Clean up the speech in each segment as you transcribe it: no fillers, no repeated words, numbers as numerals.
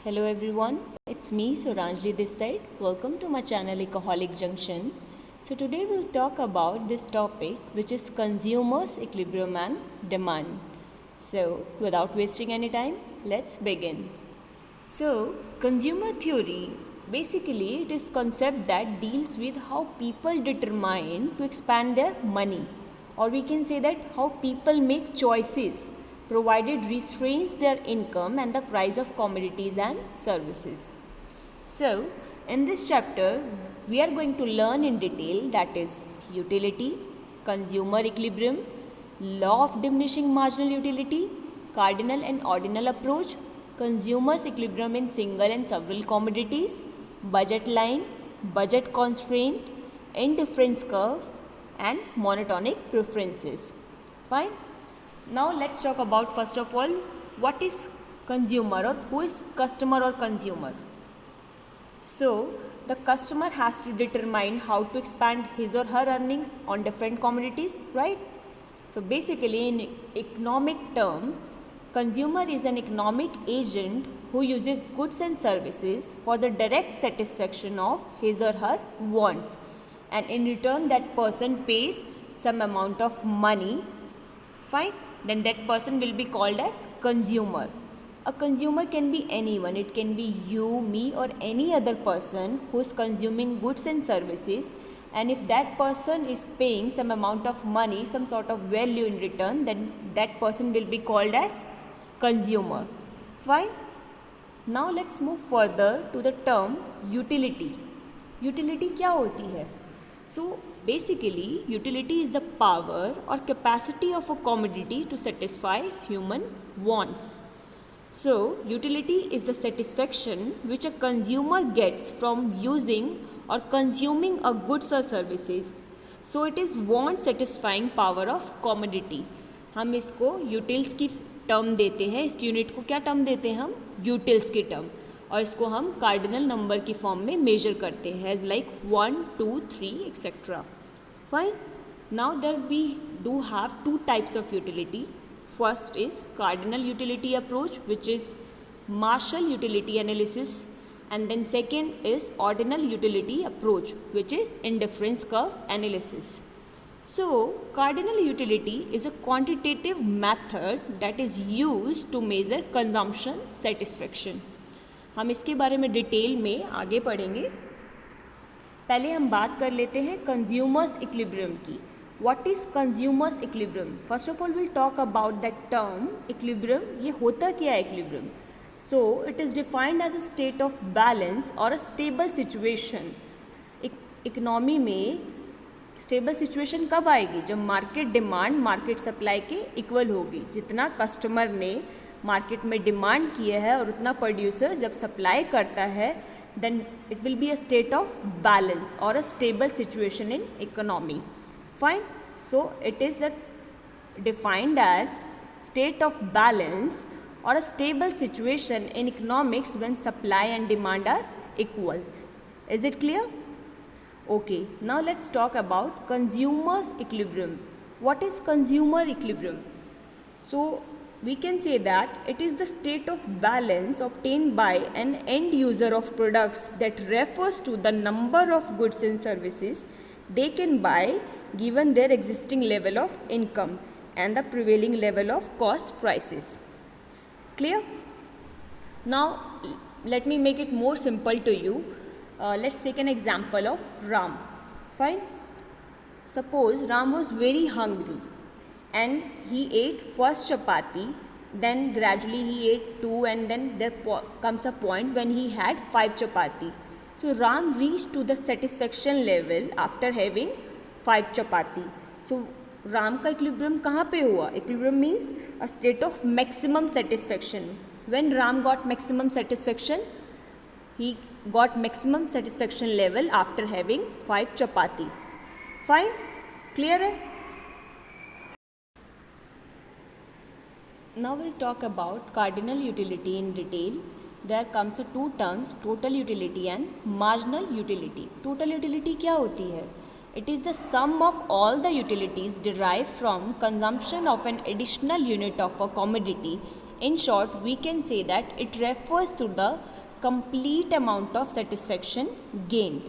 Hello everyone, it's me Suranjli this side. Welcome to my channel Ecoholic Junction. So today we'll talk about this topic which is consumers equilibrium and demand. So without wasting any time, let's begin. So consumer theory basically it is concept that deals with how people determine to expand their money, or we can say that how people make choices provided restrains their income and the price of commodities and services. So, in this chapter, we are going to learn in detail that is utility, consumer equilibrium, law of diminishing marginal utility, cardinal and ordinal approach, consumers equilibrium in single and several commodities, budget line, budget constraint, indifference curve, and monotonic preferences. Fine. Now let's talk about first of all what is consumer or who is customer or consumer. So the customer has to determine how to expand his or her earnings on different commodities, right? So basically in economic term, consumer is an economic agent who uses goods and services for the direct satisfaction of his or her wants, and in return that person pays some amount of money. Fine, then that person will be called as consumer. A consumer can be anyone, it can be you, me, or any other person who is consuming goods and services, and if that person is paying some amount of money, some sort of value in return, then that person will be called as consumer. Fine. Now let's move further to the term utility. Utility क्या होती है? So basically utility is the power or capacity of a commodity to satisfy human wants. So utility is the satisfaction which a consumer gets from using or consuming a goods or services. So it is want satisfying power of commodity. हम इसको utils की term देते हैं, इस unit को क्या term देते हैं हम? यूटिल्स की टर्म, और इसको हम कार्डिनल नंबर की फॉर्म में मेजर करते हैं as like 1, 2, 3 etcetera. Fine. Now there we do have two types of utility. First is cardinal utility approach which is Marshall utility analysis, and then second is ordinal utility approach which is indifference curve analysis. So cardinal utility is a quantitative method that is used to measure consumption satisfaction. हम इसके बारे में detail में आगे पढ़ेंगे. पहले हम बात कर लेते हैं कंज्यूमर्स इक्विलिब्रियम की. What is consumers equilibrium? First of all will talk about that term equilibrium. ये होता क्या है equilibrium? So it is defined as a state of balance or a stable situation. Economy में स्टेबल सिचुएशन कब आएगी? जब market demand market supply के equal होगी. जितना कस्टमर ने मार्केट में डिमांड किया है और उतना प्रोड्यूसर जब सप्लाई करता है, then it will be a state of balance और a stable situation in economy. Fine. So it is the defined as state of balance or a stable situation in economics when supply and demand are equal. Is it clear? Okay, now let's talk about consumers equilibrium. What is consumer equilibrium? So we can say that it is the state of balance obtained by an end user of products that refers to the number of goods and services they can buy given their existing level of income and the prevailing level of cost prices. Clear? Now let me make it more simple to you. Let's take an example of Ram. Fine. Suppose Ram was very hungry and he ate first chapati, then gradually he ate 2, and then there comes a point when he had 5 chapati. So Ram reached to the satisfaction level after having 5 chapati. So Ram का equilibrium कहाँ पे हुआ? Equilibrium means a state of maximum satisfaction. When Ram got maximum satisfaction, he got maximum satisfaction level after having 5 chapati. Fine. Clear है? Now will talk about cardinal utility in detail. There comes two terms, total utility and marginal utility. Total utility क्या होती है? It is the sum of all the utilities derived from consumption of an additional unit of a commodity In short, we can say that it refers to the complete amount of satisfaction gained.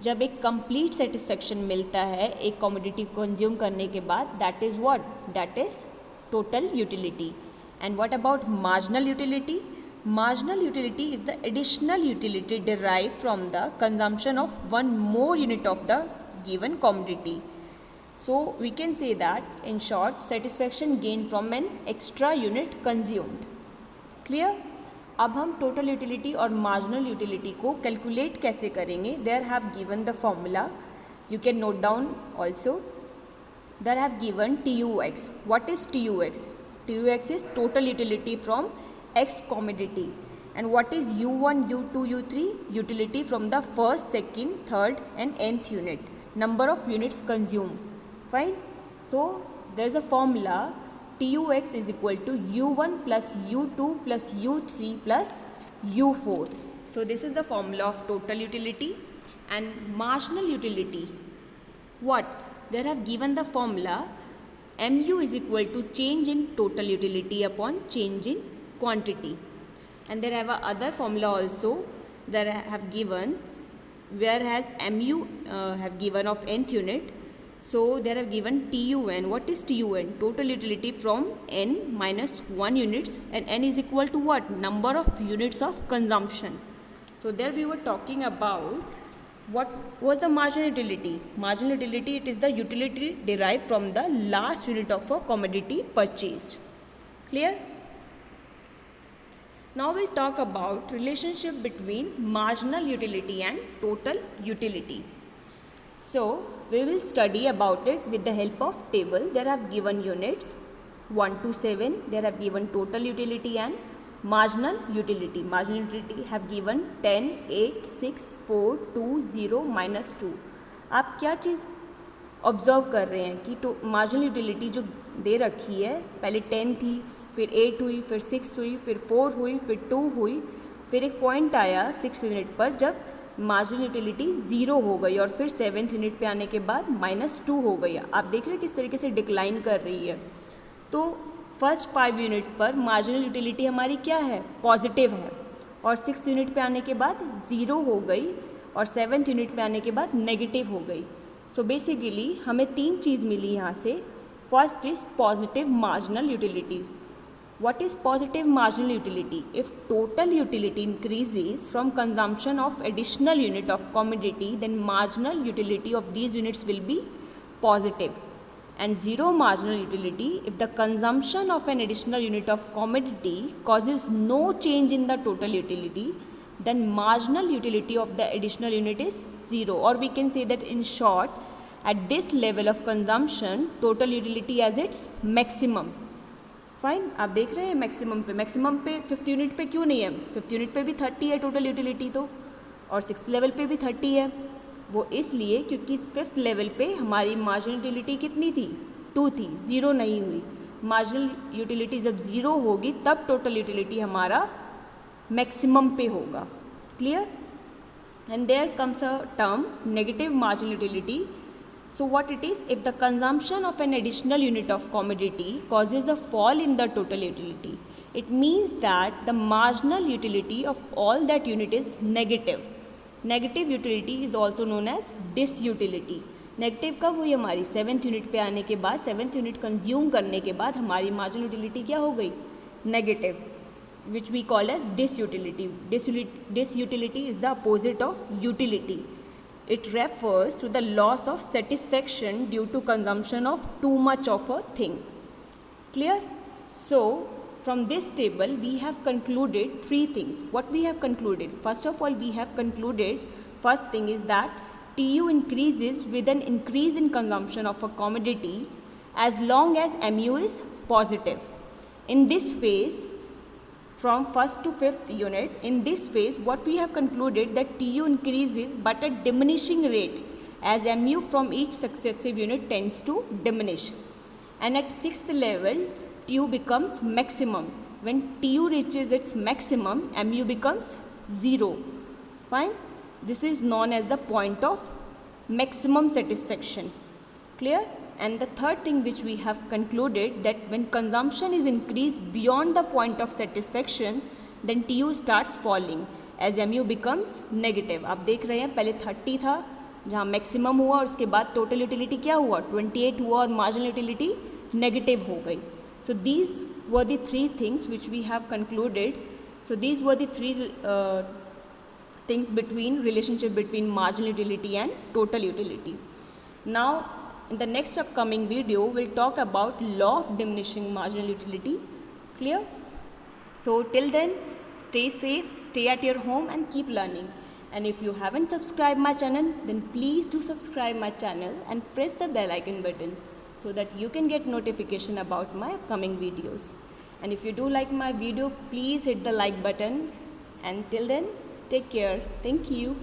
जब एक complete satisfaction मिलता है एक commodity consume करने के बाद, that is what? That is total utility. And what about marginal utility? Marginal utility is the additional utility derived from the consumption of one more unit of the given commodity. So we can say that in short, satisfaction gained from an extra unit consumed. Clear? अब हम total utility और marginal utility को calculate कैसे करेंगे. There have given the formula, you can note down also. There have given TUX. What is TUX? TUX is total utility from X commodity. And what is U1, U2, U3? Utility from the first, second, third and nth unit. Number of units consumed. Fine. So there is a formula. TUX is equal to U1 plus U2 plus U3 plus U4. So this is the formula of total utility. And marginal utility, what? They have given the formula MU is equal to change in total utility upon change in quantity. And there have a other formula also that I have given, whereas MU have given of nth unit. So they have given TUN. What is TUN? Total utility from n minus 1 units, and n is equal to what? Number of units of consumption. So there we were talking about what was the marginal utility. Marginal utility, it is the utility derived from the last unit of a commodity purchased. Clear? Now we'll talk about relationship between marginal utility and total utility. So we will study about it with the help of table. There have given units 1 to 7. There have given total utility and marginal utility. Marginal utility have given 10, 8, 6, 4, 2, 0, minus 2. आप क्या चीज़ observe कर रहे हैं कि marginal utility जो दे रखी है, पहले 10 थी, फिर 8 हुई, फिर 6 हुई, फिर 4 हुई, फिर 2 हुई, फिर एक पॉइंट आया 6 यूनिट पर जब मार्जिनल यूटिलिटी 0 हो गई और फिर 7th यूनिट पे आने के बाद -2 हो गई. आप देख रहे हैं किस तरीके से डिक्लाइन कर रही है. तो फर्स्ट 5 यूनिट पर मार्जिनल यूटिलिटी हमारी क्या है? पॉजिटिव है. और 6th यूनिट पे आने के बाद 0 हो गई और 7th यूनिट पे आने के बाद नेगेटिव हो गई. सो बेसिकली हमें 3 चीज़ मिली यहाँ से. First is positive marginal utility. What is positive marginal utility? If total utility increases from consumption of additional unit of commodity, then marginal utility of these units will be positive. And zero marginal utility, if the consumption of an additional unit of commodity causes no change in the total utility, then marginal utility of the additional unit is zero. Or we can say that in short, at this level of consumption, total utility as its maximum. Fine. आप देख रहे हैं maximum पे 5th unit पे क्यों नहीं है? 5th unit पे भी 30 है टोटल यूटिलिटी तो, और 6th लेवल पे भी 30 है. वो इसलिए क्योंकि 5th लेवल पे हमारी मार्जिनल यूटिलिटी कितनी थी? 2 थी, 0 नहीं हुई. मार्जिनल यूटिलिटी जब 0 होगी तब टोटल यूटिलिटी हमारा मैक्सिमम पे होगा. Clear? And there comes a term negative marginal utility. So what it is? If the consumption of an additional unit of commodity causes a fall in the total utility, it means that the marginal utility of all that unit is negative. Negative utility is also known as disutility. Negative कब हुई हमारी? 7th unit पे आने के बाद, 7th unit consume करने के बाद हमारी मार्जिनल यूटिलिटी क्या हो गई? Negative, which we call as disutility. Disutility is the opposite of utility. It refers to the loss of satisfaction due to consumption of too much of a thing. Clear? So from this table we have concluded 3 things. What we have concluded? First of all, we have concluded, first thing is that TU increases with an increase in consumption of a commodity as long as MU is positive. In this phase, from 1st to 5th unit, in this phase what we have concluded that TU increases but at diminishing rate as MU from each successive unit tends to diminish. And at 6th level TU becomes maximum. When TU reaches its maximum, MU becomes 0. Fine. This is known as the point of maximum satisfaction. Clear? And the third thing which we have concluded, that when consumption is increased beyond the point of satisfaction, then TU starts falling as MU becomes negative. आप देख रहे हैं पहले 30 था जहाँ maximum हुआ और उसके बाद टोटल यूटिलिटी क्या हुआ 28 हुआ और मार्जिनल यूटिलिटी नेगेटिव हो गई. So these were the three things which we have concluded. So these were the three things between relationship between marginal utility and total utility. Now in the next upcoming video we'll talk about law of diminishing marginal utility. Clear? So till then, stay safe, stay at your home and keep learning. And if you haven't subscribed my channel, then please do subscribe my channel and press the bell icon button so that you can get notification about my upcoming videos. And if you do like my video, please hit the like button. And till then, take care. Thank you.